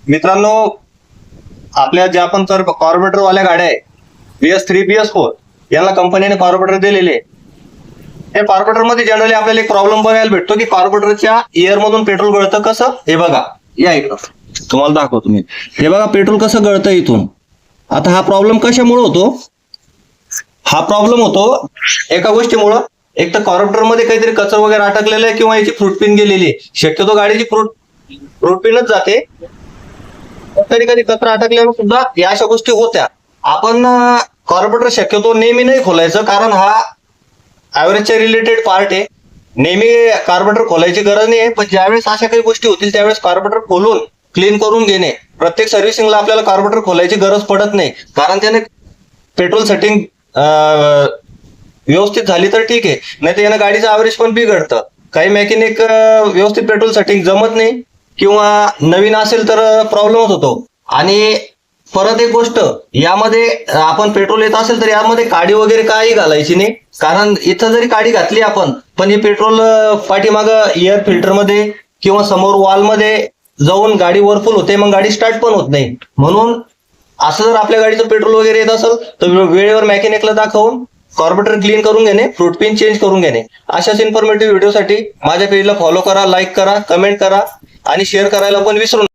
मित्रांनो, आपल्या ज्या पण तर कार्बोरेटर वाल्या गाड्या आहे BS3 BS4 याला कंपनीने कार्बोरेटर दिलेले आहे. या कार्बोरेटर मध्ये जनरली आपल्याला एक प्रॉब्लेम बघायला भेटतो की कार्बोरेटरच्या एअर मधून पेट्रोल गळतं कसं. हे बघा, या इकडं तुम्हाला दाखवतो मी. हे बघा पेट्रोल कसं गळतं इथून. आता हा प्रॉब्लेम कशामुळे होतो? हा प्रॉब्लेम होतो एका गोष्टीमुळं. एक तर कार्बोरेटर मध्ये काहीतरी कचरा वगैरे अटकलेला आहे किंवा याची फ्रूट पिन गेलेली आहे. शक्यतो गाडीची फ्रूट पिनच जाते. कधी कधी कचरा अटकल्यावर सुद्धा या अशा गोष्टी होत्या. आपण कार्बोरेटर शक्यतो नेहमी नाही खोलायचं, कारण हा ऍव्हरेजच्या रिलेटेड पार्ट आहे. नेहमी कार्बोरेटर खोलायची गरज नाही आहे, पण ज्यावेळेस अशा काही गोष्टी होतील त्यावेळेस कार्बोरेटर खोलून क्लीन करून घेणे. प्रत्येक सर्व्हिसिंगला आपल्याला कार्बोरेटर खोलायची गरज पडत नाही, कारण त्याने पेट्रोल सेटिंग व्यवस्थित झाली तर ठीक आहे, नाही तर यानं गाडीचं ऍव्हरेज पण बिघडतं. काही मेकॅनिक व्यवस्थित पेट्रोल सेटिंग जमत नाही किंवा नवीन असेल तर प्रॉब्लेमच होतो. आणि परत एक गोष्ट, यामध्ये आपण पेट्रोल येत असेल तर यामध्ये काडी वगैरे काही घालायची नाही, कारण इथं जरी काडी घातली आपण पण हे पेट्रोल पाठीमागं एअर फिल्टर मध्ये किंवा समोर वॉल मध्ये जाऊन गाडी वरफुल होते, मग गाडी स्टार्ट पण होत नाही. म्हणून असं जर आपल्या गाडीचं पेट्रोल वगैरे येत असेल तर वेळेवर मेकॅनिकला दाखवून कार्बोरेटर क्लीन करून घेणे, फ्रूट पिन चेंज करून घेणे. अशाच इन्फॉर्मेटिव्ह व्हिडिओसाठी माझ्या पेजला फॉलो करा, लाईक करा, कमेंट करा आणि शेअर करायला पण विसरू नका.